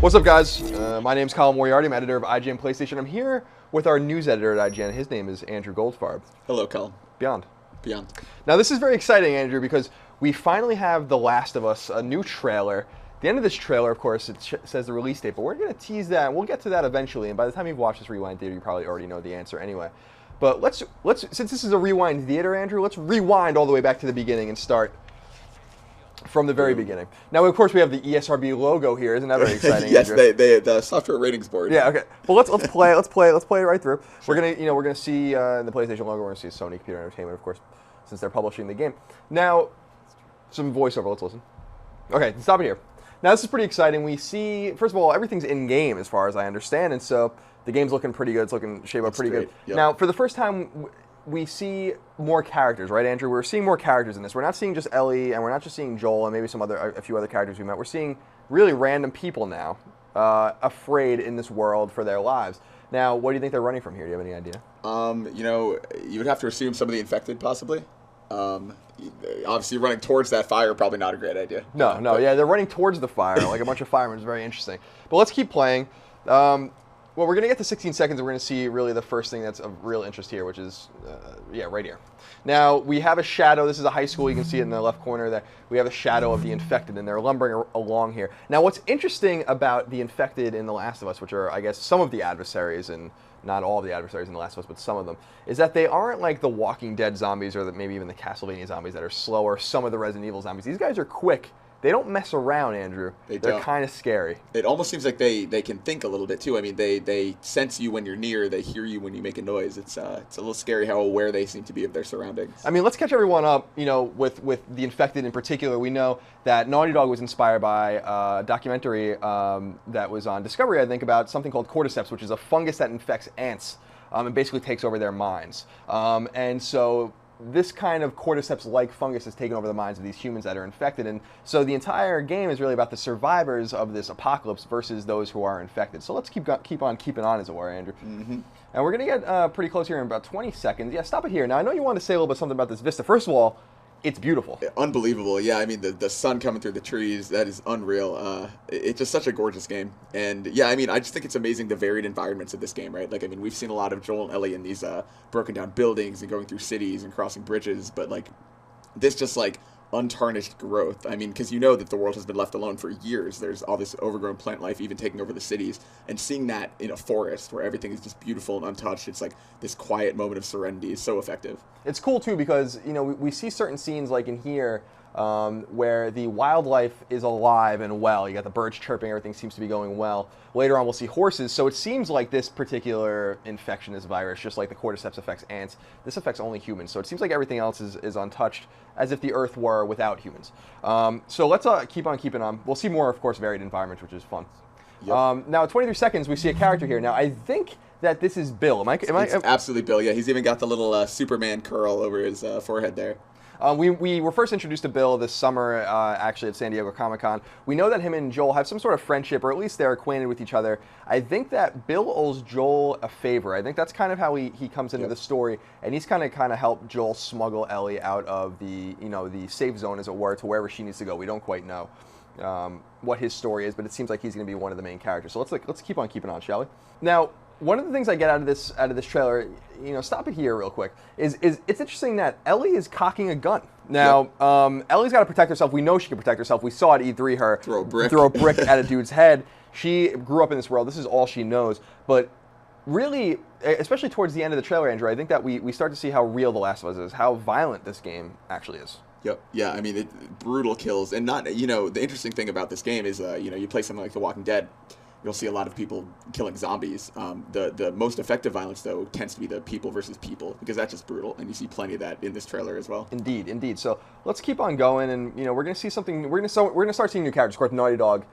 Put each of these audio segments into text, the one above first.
What's up, guys? My name's Colin. I'm editor of IGN PlayStation. I'm here with our news editor at IGN. His name is Andrew Goldfarb. Hello, Colin. Beyond. Beyond. Now, this is very exciting, Andrew, because we finally have The Last of Us, a new trailer. The end of this trailer, of course, it says the release date, but we're going to tease that. We'll get to that eventually, and by the time you've watched this Rewind Theater, you probably already know the answer anyway. But let's since this is a Rewind Theater, Andrew, let's rewind all the way back to the beginning and start from the very beginning. Now, of course, we have the ESRB logo here. Isn't that very exciting? Yes, Andrew? the software ratings board. Yeah. Okay. Well, let's play it right through. We're gonna see in the PlayStation logo. We're gonna see Sony Computer Entertainment, of course, since they're publishing the game. Now, some voiceover. Let's listen. Okay, stop it here. Now, this is pretty exciting. We see, first of all, everything's in game as far as I understand, and so the game's looking pretty good. It's looking shaped up pretty good. Yep. Now, for the first time, we see more characters, right, Andrew? We're seeing more characters in this. We're not seeing just Ellie, and we're not just seeing Joel and maybe a few other characters we met. We're seeing really random people now, afraid in this world for their lives. Now, what do you think they're running from here? Do you have any idea? You would have to assume some of the infected, possibly. Obviously, running towards that fire, probably not a great idea. No, yeah, they're running towards the fire, like a bunch of firemen. It's very interesting. But let's keep playing. Well, we're going to get to 16 seconds, and we're going to see really the first thing that's of real interest here, which is, right here. Now, we have a shadow. This is a high school. You can see it in the left corner there. We have a shadow of the infected, and they're lumbering along here. Now, what's interesting about the infected in The Last of Us, which are, I guess, some of the adversaries, and not all of the adversaries in The Last of Us, but some of them, is that they aren't like the Walking Dead zombies or maybe even the Castlevania zombies that are slower, some of the Resident Evil zombies. These guys are quick. They don't mess around, Andrew. They're kind of scary. It almost seems like they can think a little bit, too. I mean, they sense you when you're near. They hear you when you make a noise. It's a little scary how aware they seem to be of their surroundings. I mean, let's catch everyone up, with the infected in particular. We know that Naughty Dog was inspired by a documentary that was on Discovery, I think, about something called cordyceps, which is a fungus that infects ants and basically takes over their minds. And so this kind of cordyceps-like fungus has taken over the minds of these humans that are infected, and so the entire game is really about the survivors of this apocalypse versus those who are infected. So let's keep on keeping on, as it were, Andrew. Mm-hmm. And we're going to get pretty close here in about 20 seconds. Yeah, stop it here. Now, I know you wanted to say a little bit something about this vista. First of all, it's beautiful. Unbelievable. Yeah, I mean, the sun coming through the trees, that is unreal. It's just such a gorgeous game. And yeah, I mean, I just think it's amazing the varied environments of this game, right? Like, I mean, we've seen a lot of Joel and Ellie in these broken down buildings and going through cities and crossing bridges, but like this just like untarnished growth. I mean, because you know that the world has been left alone for years. There's all this overgrown plant life even taking over the cities, and seeing that in a forest where everything is just beautiful and untouched, it's like this quiet moment of serenity is so effective. It's cool too because we see certain scenes like in here where the wildlife is alive and well. You got the birds chirping, everything seems to be going well. Later on we'll see horses, so it seems like this particular infection, this virus, just like the cordyceps affects ants, this affects only humans. So it seems like everything else is untouched, as if the Earth were without humans. So let's keep on keeping on. We'll see more, of course, varied environments, which is fun. Yep. Now, at 23 seconds, we see a character here. Now, I think that this is Bill. It's absolutely Bill, yeah. He's even got the little Superman curl over his forehead there. We were first introduced to Bill this summer, actually, at San Diego Comic-Con. We know that him and Joel have some sort of friendship, or at least they're acquainted with each other. I think that Bill owes Joel a favor. I think that's kind of how he comes into the story, and he's kind of helped Joel smuggle Ellie out of the the safe zone, as it were, to wherever she needs to go. We don't quite know what his story is, but it seems like he's going to be one of the main characters. So let's keep on keeping on, shall we? Now, one of the things I get out of this trailer, stop it here real quick, is it's interesting that Ellie is cocking a gun. Now, Ellie's got to protect herself. We know she can protect herself. We saw at E3 her throw a brick at a dude's head. She grew up in this world. This is all she knows. But really, especially towards the end of the trailer, Andrew, I think that we start to see how real The Last of Us is, how violent this game actually is. Yep. Yeah, I mean, brutal kills. And not, the interesting thing about this game is, you play something like The Walking Dead, you'll see a lot of people killing zombies. The most effective violence, though, tends to be the people versus people, because that's just brutal, and you see plenty of that in this trailer as well. Indeed. So let's keep on going, and we're going to see something. We're going to start seeing new characters. Of course, Naughty Dog,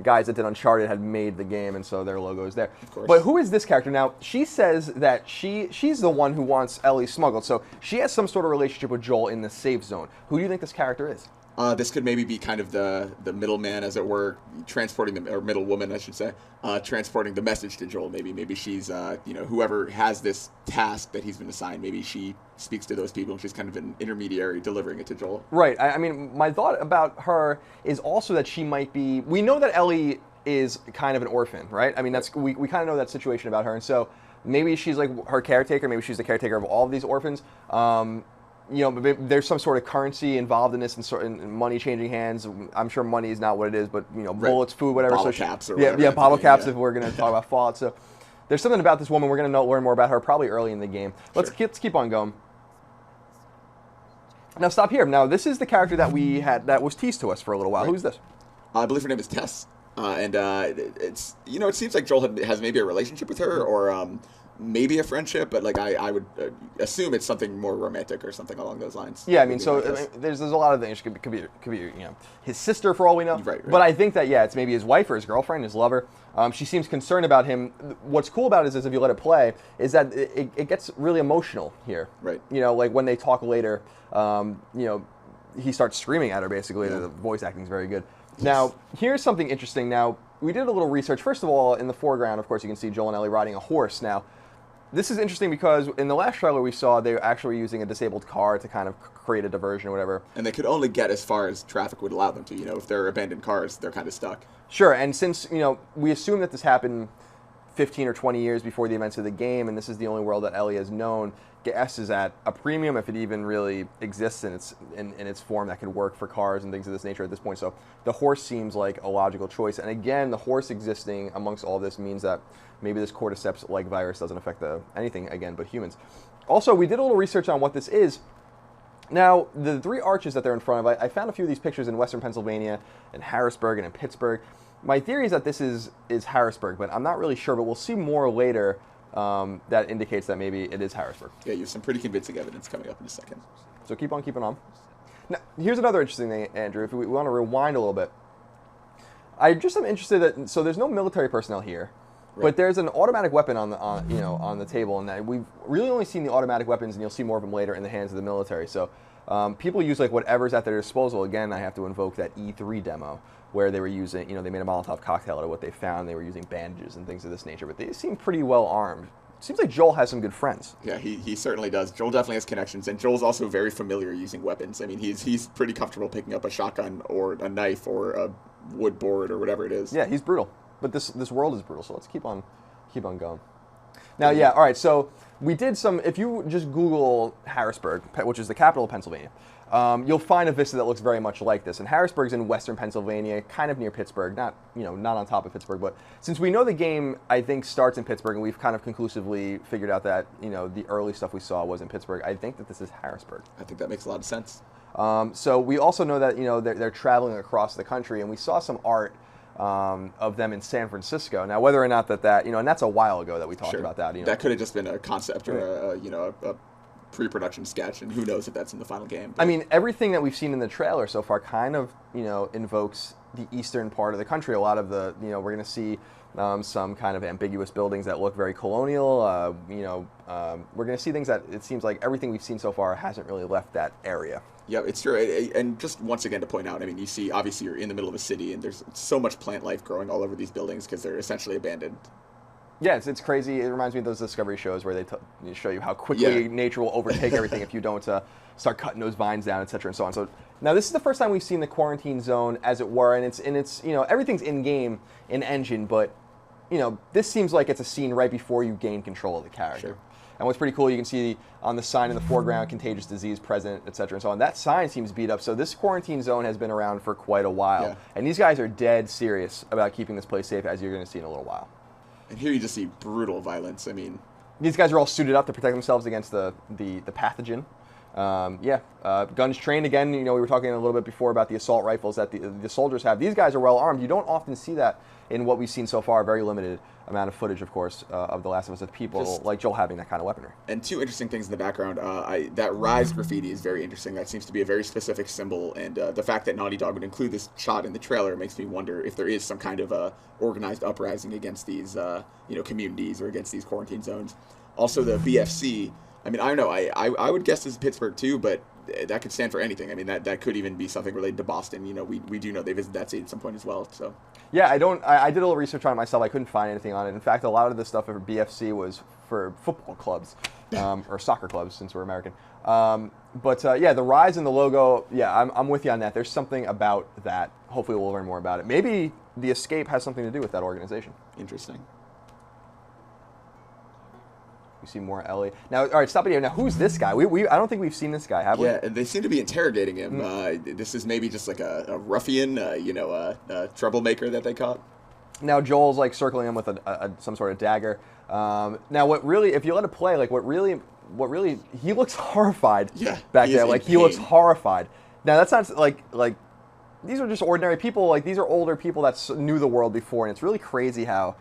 guys that did Uncharted, had made the game, and so their logo is there. Of course. But who is this character? Now, she says that she's the one who wants Ellie smuggled, so she has some sort of relationship with Joel in the safe zone. Who do you think this character is? This could maybe be kind of the middleman, as it were, transporting the, or middle woman, I should say, transporting the message to Joel. Maybe she's, whoever has this task that he's been assigned, maybe she speaks to those people and she's kind of an intermediary delivering it to Joel. Right. I mean, my thought about her is also that she might be, we know that Ellie is kind of an orphan, right? I mean, we kind of know that situation about her, and so maybe she's like her caretaker. Maybe she's the caretaker of all of these orphans. But there's some sort of currency involved in this, and money changing hands. I'm sure money is not what it is, but bullets, food, whatever. Bottle so caps or whatever. Yeah, bottle caps. If we're going to talk about Fallout, so there's something about this woman. We're going to learn more about her probably early in the game. Let's keep on going. Now stop here. Now this is the character that we had that was teased to us for a little while. Who's this? I believe her name is Tess, and it's it seems like Joel has maybe a relationship with her or maybe a friendship, but like I would assume it's something more romantic or something along those lines. Yeah, I mean, there's a lot of things. Could be his sister for all we know. Right. But I think that it's maybe his wife or his girlfriend, his lover. She seems concerned about him. What's cool about it is if you let it play, is that it gets really emotional here. Right. Like when they talk later, he starts screaming at her basically. Yeah. The voice acting is very good. Yes. Now, here's something interesting. Now, we did a little research. First of all, in the foreground, of course, you can see Joel and Ellie riding a horse. Now, this is interesting because in the last trailer we saw they were actually using a disabled car to kind of create a diversion or whatever. And they could only get as far as traffic would allow them to. If they're abandoned cars, they're kind of stuck. Sure, and since, we assume that this happened 15 or 20 years before the events of the game, and this is the only world that Ellie has known, gas is at a premium if it even really exists in its form that could work for cars and things of this nature at this point. So the horse seems like a logical choice. And again, the horse existing amongst all this means that maybe this cordyceps-like virus doesn't affect anything again but humans. Also, we did a little research on what this is. Now, the 3 arches that they're in front of, I found a few of these pictures in Western Pennsylvania, in Harrisburg, and in Pittsburgh. My theory is that this is Harrisburg, but I'm not really sure. But we'll see more later that indicates that maybe it is Harrisburg. Yeah, you have some pretty convincing evidence coming up in a second. So keep on keeping on. Now, here's another interesting thing, Andrew. If we want to rewind a little bit, I just am interested that so there's no military personnel here. Right. But there's an automatic weapon on the table, and we've really only seen the automatic weapons, and you'll see more of them later in the hands of the military. So people use whatever's at their disposal. Again, I have to invoke that E3 demo where they were using, they made a Molotov cocktail out of what they found. They were using bandages and things of this nature, but they seem pretty well armed. Seems like Joel has some good friends. Yeah, he certainly does. Joel definitely has connections, and Joel's also very familiar using weapons. I mean, he's pretty comfortable picking up a shotgun or a knife or a wood board or whatever it is. Yeah, he's brutal. But this world is brutal, so let's keep on going. Now, all right, so we did some, if you just Google Harrisburg, which is the capital of Pennsylvania, you'll find a vista that looks very much like this. And Harrisburg's in western Pennsylvania, kind of near Pittsburgh, not on top of Pittsburgh, but since we know the game, I think, starts in Pittsburgh, and we've kind of conclusively figured out that, the early stuff we saw was in Pittsburgh, I think that this is Harrisburg. I think that makes a lot of sense. So we also know that, they're traveling across the country, and we saw some art of them in San Francisco. Now, whether or not that and that's a while ago that we talked about that. That could have just been a concept or a pre-production sketch, and who knows if that's in the final game. But I mean, everything that we've seen in the trailer so far kind of invokes the eastern part of the country. A lot of the we're going to see some kind of ambiguous buildings that look very colonial. We're going to see things that it seems like everything we've seen so far hasn't really left that area. Yeah, it's true. And just once again to point out, I mean, you see, obviously you're in the middle of a city, and there's so much plant life growing all over these buildings because they're essentially abandoned. Yeah, it's crazy. It reminds me of those Discovery shows where they show you how quickly nature will overtake everything if you don't start cutting those vines down, etc. and so on. So now this is the first time we've seen the quarantine zone, as it were, and it's everything's in game, in engine, but this seems like it's a scene right before you gain control of the character. Sure. And what's pretty cool, you can see on the sign in the foreground, contagious disease present, etc. and so on. That sign seems beat up. So this quarantine zone has been around for quite a while. Yeah. And these guys are dead serious about keeping this place safe, as you're going to see in a little while. And here you just see brutal violence. I mean, these guys are all suited up to protect themselves against the pathogen. Guns trained again. We were talking a little bit before about the assault rifles that the soldiers have. These guys are well armed. You don't often see that in what we've seen so far. Very limited amount of footage, of course, of The Last of Us, of people like Joel having that kind of weaponry. And two interesting things in the background. That Rise graffiti is very interesting. That seems to be a very specific symbol. And the fact that Naughty Dog would include this shot in the trailer makes me wonder if there is some kind of organized uprising against these communities or against these quarantine zones. Also, the BFC. I mean, I don't know. I would guess this is Pittsburgh too, but that could stand for anything. I mean, that could even be something related to Boston. We do know they visited that state at some point as well. So yeah, I did a little research on it myself. I couldn't find anything on it. In fact, a lot of the stuff for BFC was for football clubs or soccer clubs, since we're American. The Rise and the logo. Yeah, I'm with you on that. There's something about that. Hopefully, we'll learn more about it. Maybe the escape has something to do with that organization. Interesting. You see more Ellie. Now, all right, stop it here. Now, who's this guy? I don't think we've seen this guy, have we? Yeah, and they seem to be interrogating him. This is maybe just like a ruffian, a troublemaker that they caught. Now Joel's like circling him with some sort of dagger. Now, what really, if you let it play, like what really, he looks horrified. Yeah, back there, like he looks horrified. Now that's not like these are just ordinary people. Like these are older people that knew the world before, and it's really crazy how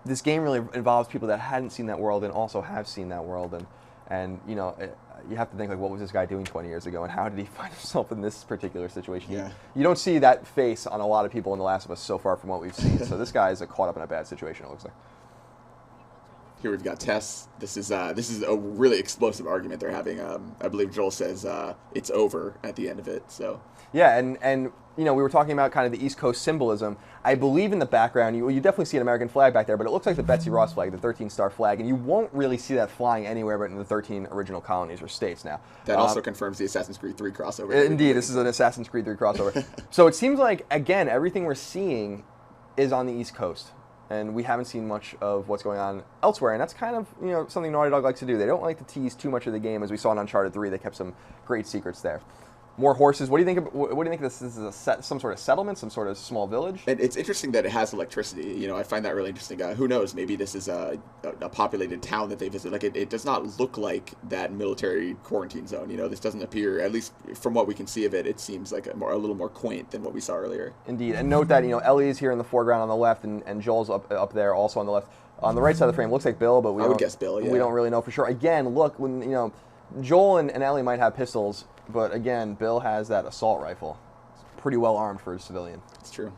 this game really involves people that hadn't seen that world and also have seen that world, and you know. You have to think, like, what was this guy doing 20 years ago, and how did he find himself in this particular situation? Yeah. You don't see that face on a lot of people in The Last of Us so far from what we've seen. So this guy is caught up in a bad situation, it looks like. Here we've got Tess. This is a really explosive argument they're having. I believe Joel says it's over at the end of it. So yeah, and you know, we were talking about kind of the East Coast symbolism. I believe in the background, you definitely see an American flag back there, but it looks like the Betsy Ross flag, the 13-star flag, and you won't really see that flying anywhere but in the 13 original colonies or states now. That also confirms the Assassin's Creed 3 crossover. Indeed, this is an Assassin's Creed 3 crossover. So it seems like, again, everything we're seeing is on the East Coast, and we haven't seen much of what's going on elsewhere, and that's kind of, you know, something Naughty Dog likes to do. They don't like to tease too much of the game, as we saw in Uncharted 3. They kept some great secrets there. More horses. What do you think? What do you think? This is some sort of settlement, some sort of small village. And it's interesting that it has electricity. You know, I find that really interesting. Who knows? Maybe this is a populated town that they visit. Like it does not look like that military quarantine zone. You know, this doesn't appear, at least from what we can see of it, it seems like a little more quaint than what we saw earlier. Indeed, and note that, you know, Ellie is here in the foreground on the left, and Joel's up there also on the left. On the right side of the frame, looks like Bill, but I would guess Bill. Yeah. We don't really know for sure. Again, look, when you know, Joel and Ellie might have pistols. But again, Bill has that assault rifle. It's pretty well armed for a civilian. It's true.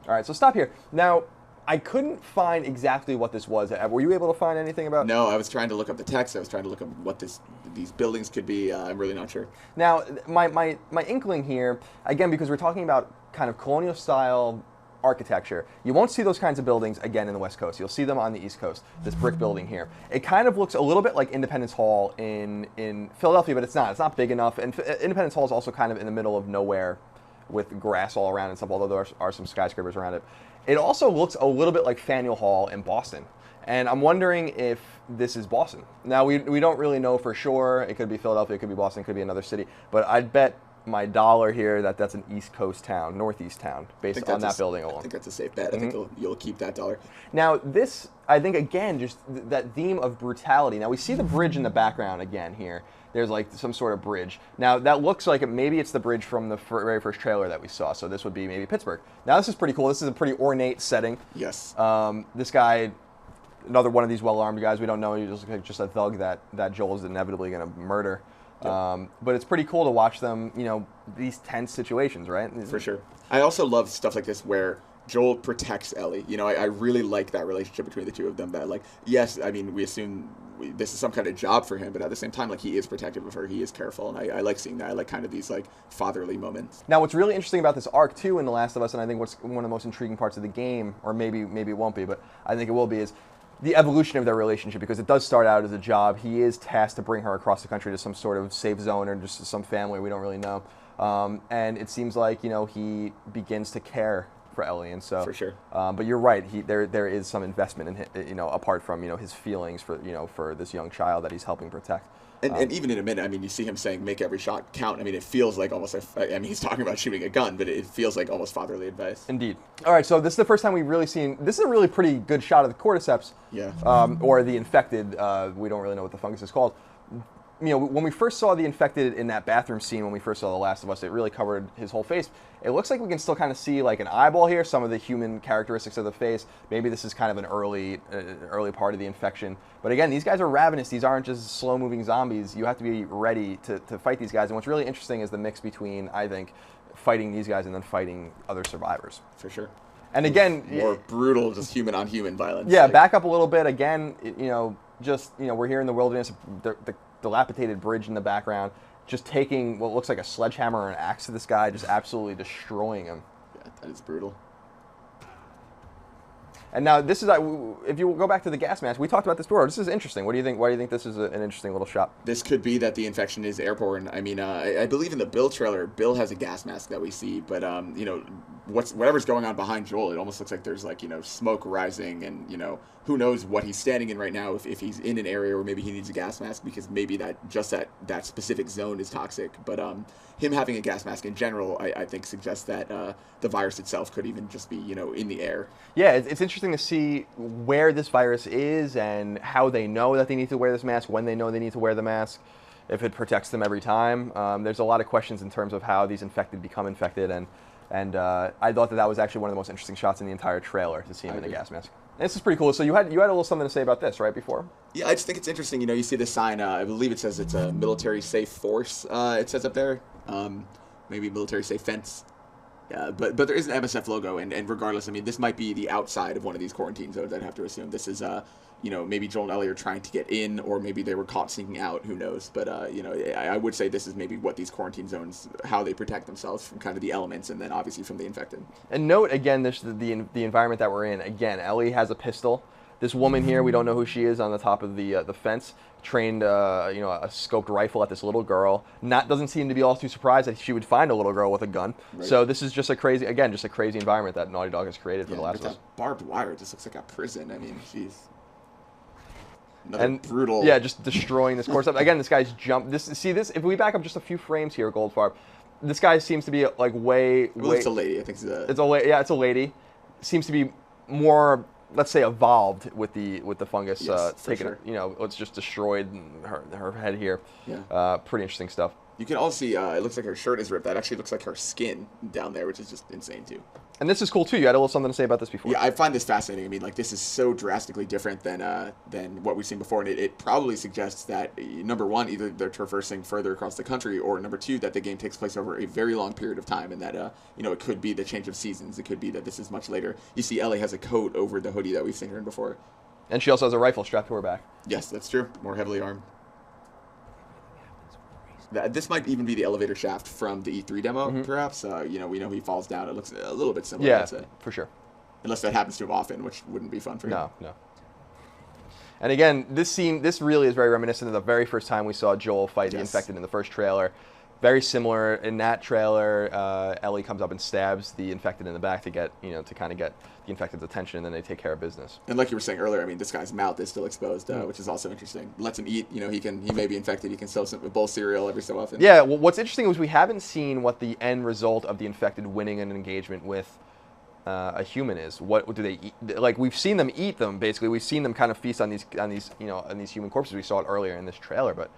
All right, so stop here. Now, I couldn't find exactly what this was. Were you able to find anything about? No, I was trying to look up the text. I was trying to look up what these buildings could be. I'm really not sure. Now, my inkling here, again, because we're talking about kind of colonial style architecture. You won't see those kinds of buildings again in the West Coast. You'll see them on the East Coast. This brick building here. It kind of looks a little bit like Independence Hall in Philadelphia, but it's not. It's not big enough. And Independence Hall is also kind of in the middle of nowhere with grass all around and stuff, although there are some skyscrapers around it. It also looks a little bit like Faneuil Hall in Boston. And I'm wondering if this is Boston. Now, we don't really know for sure. It could be Philadelphia, it could be Boston, it could be another city. But I'd bet my dollar here that's an East Coast town, Northeast town, based on that building alone. I think that's a safe bet. I think you'll keep that dollar. Now, this, I think, again, just that theme of brutality. Now, we see the bridge in the background again here. There's like some sort of bridge. Now, that looks like maybe it's the bridge from the very first trailer that we saw. So this would be maybe Pittsburgh. Now, this is pretty cool. This is a pretty ornate setting. Yes. This guy, another one of these well-armed guys. We don't know. He's just a thug that Joel is inevitably going to murder. Yep. But it's pretty cool to watch them, you know, these tense situations, right? For sure. I also love stuff like this where Joel protects Ellie. You know, I really like that relationship between the two of them. That, like, yes, I mean, we assume this is some kind of job for him, but at the same time, like, he is protective of her. He is careful, and I like seeing that. I like kind of these, like, fatherly moments. Now, what's really interesting about this arc, too, in The Last of Us, and I think what's one of the most intriguing parts of the game, or maybe it won't be, but I think it will be, is the evolution of their relationship, because it does start out as a job. He is tasked to bring her across the country to some sort of safe zone or just some family we don't really know. And it seems like, you know, he begins to care for Ellie, and so for sure. But you're right. There is some investment in him, you know, apart from, you know, his feelings for, you know, for this young child that he's helping protect. And even in a minute, I mean, you see him saying, "Make every shot count." I mean, it feels like almost. I mean, he's talking about shooting a gun, but it feels like almost fatherly advice. Indeed. All right, so this is the first time we've really seen. This is a really pretty good shot of the cordyceps. Yeah. Or the infected. We don't really know what the fungus is called. You know, when we first saw the infected in that bathroom scene, when we first saw The Last of Us, it really covered his whole face. It looks like we can still kind of see like an eyeball here, some of the human characteristics of the face. Maybe this is kind of an early part of the infection. But again, these guys are ravenous. These aren't just slow-moving zombies. You have to be ready to fight these guys. And what's really interesting is the mix between, I think, fighting these guys and then fighting other survivors. For sure. And again, more brutal, just human-on-human violence. Yeah, like, back up a little bit. Again, you know, we're here in the wilderness. The dilapidated bridge in the background, just taking what looks like a sledgehammer or an axe to this guy, just absolutely destroying him. Yeah, that is brutal. And now this is, if you go back to the gas mask, we talked about this before. This is interesting. What do you think? Why do you think this is an interesting little shot? This could be that the infection is airborne. I mean, I believe in the Bill trailer, Bill has a gas mask that we see, but you know, whatever's going on behind Joel, it almost looks like there's like, you know, smoke rising, and you know, who knows what he's standing in right now, if he's in an area where maybe he needs a gas mask because maybe that specific zone is toxic. But him having a gas mask in general, I think suggests that the virus itself could even just be, you know, in the air. Yeah, it's interesting to see where this virus is and how they know that they need to wear this mask, when they know they need to wear the mask, if it protects them every time. There's a lot of questions in terms of how these infected become infected, and I thought that was actually one of the most interesting shots in the entire trailer, to see him in a gas mask. And this is pretty cool. So you had a little something to say about this, right, before? Yeah, I just think it's interesting. You know, you see the sign, I believe it says it's a military safe force, it says up there. Maybe military safe fence. But there is an MSF logo, and regardless, I mean, this might be the outside of one of these quarantine zones, I'd have to assume. This is, you know, maybe Joel and Ellie are trying to get in, or maybe they were caught sneaking out, who knows. But, you know, I would say this is maybe what these quarantine zones, how they protect themselves from kind of the elements, and then obviously from the infected. And note, again, the environment that we're in. Again, Ellie has a pistol. This woman here, we don't know who she is, on the top of the fence, trained you know, a scoped rifle at this little girl. Doesn't seem to be all too surprised that she would find a little girl with a gun. Right. So this is just a crazy environment that Naughty Dog has created for The Last of Us. Barbed wire just looks like a prison. I mean, jeez. Another brutal. Yeah, just destroying this course. Again, this guy's jumped. If we back up just a few frames here, Goldfarb, this guy seems to be like way. It's a lady. I think it's a lady. Yeah, it's a lady. Seems to be more, let's say, evolved with the fungus. Yes, taking sure. You know, it's just destroyed her head here. Yeah. Pretty interesting stuff. You can also see it looks like her shirt is ripped. That actually looks like her skin down there, which is just insane too. And this is cool too. You had a little something to say about this before. Yeah, I find this fascinating. I mean, like, this is so drastically different than what we've seen before, and it probably suggests that, number one, either they're traversing further across the country, or number two, that the game takes place over a very long period of time, and that you know, it could be the change of seasons. It could be that this is much later. You see, Ellie has a coat over the hoodie that we've seen her in before, and she also has a rifle strapped to her back. Yes, that's true. More heavily armed. This might even be the elevator shaft from the E3 demo, perhaps. You know, we know he falls down. It looks a little bit similar, yeah, I'd say. For sure. Unless that happens to him often, which wouldn't be fun for him. No. And again, this really is very reminiscent of the very first time we saw Joel fight the infected in the first trailer. Very similar. In that trailer, Ellie comes up and stabs the infected in the back to kind of get the infected's attention, and then they take care of business. And like you were saying earlier, I mean, this guy's mouth is still exposed, which is also interesting. Lets him eat. You know, he may be infected. He can still a bowl of cereal every so often. Yeah. Well, what's interesting is we haven't seen what the end result of the infected winning an engagement with a human is. What do they eat? Like, we've seen them eat them. Basically, we've seen them kind of feast on these human corpses. We saw it earlier in this trailer, but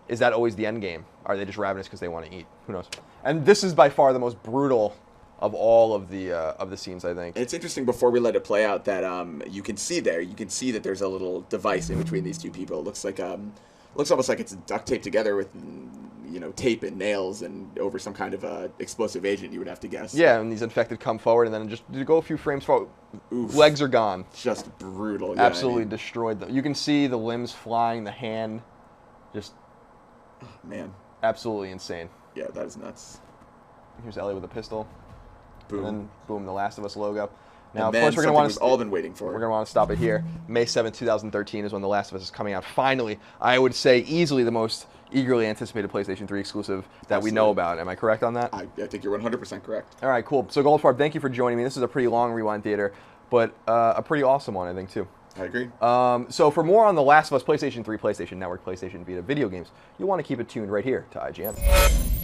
is that always the end game? Are they just ravenous because they want to eat? Who knows? And this is by far the most brutal of all of the scenes, I think. It's interesting, before we let it play out, that you can see that there's a little device in between these two people. It looks almost like it's duct taped together with, you know, tape and nails, and over some kind of explosive agent, you would have to guess. Yeah, and these infected come forward, and then just go a few frames forward. Oof. Legs are gone. Just brutal. Yeah, Absolutely destroyed them. You can see the limbs flying, the hand, just. Oh, man. Absolutely insane. Yeah, that is nuts. Here's Ellie with a pistol. Boom. And then, boom, the Last of Us logo. Now, and of course, we're going to want to. We've all been waiting for. We're going to want to stop it here. May 7th, 2013 is when The Last of Us is coming out. Finally, I would say easily the most eagerly anticipated PlayStation 3 exclusive that we know about. Am I correct on that? I think you're 100% correct. All right, cool. So, Goldfarb, thank you for joining me. This is a pretty long Rewind Theater, but a pretty awesome one, I think, too. I agree. So for more on The Last of Us, PlayStation 3, PlayStation Network, PlayStation Vita video games, you'll want to keep it tuned right here to IGN.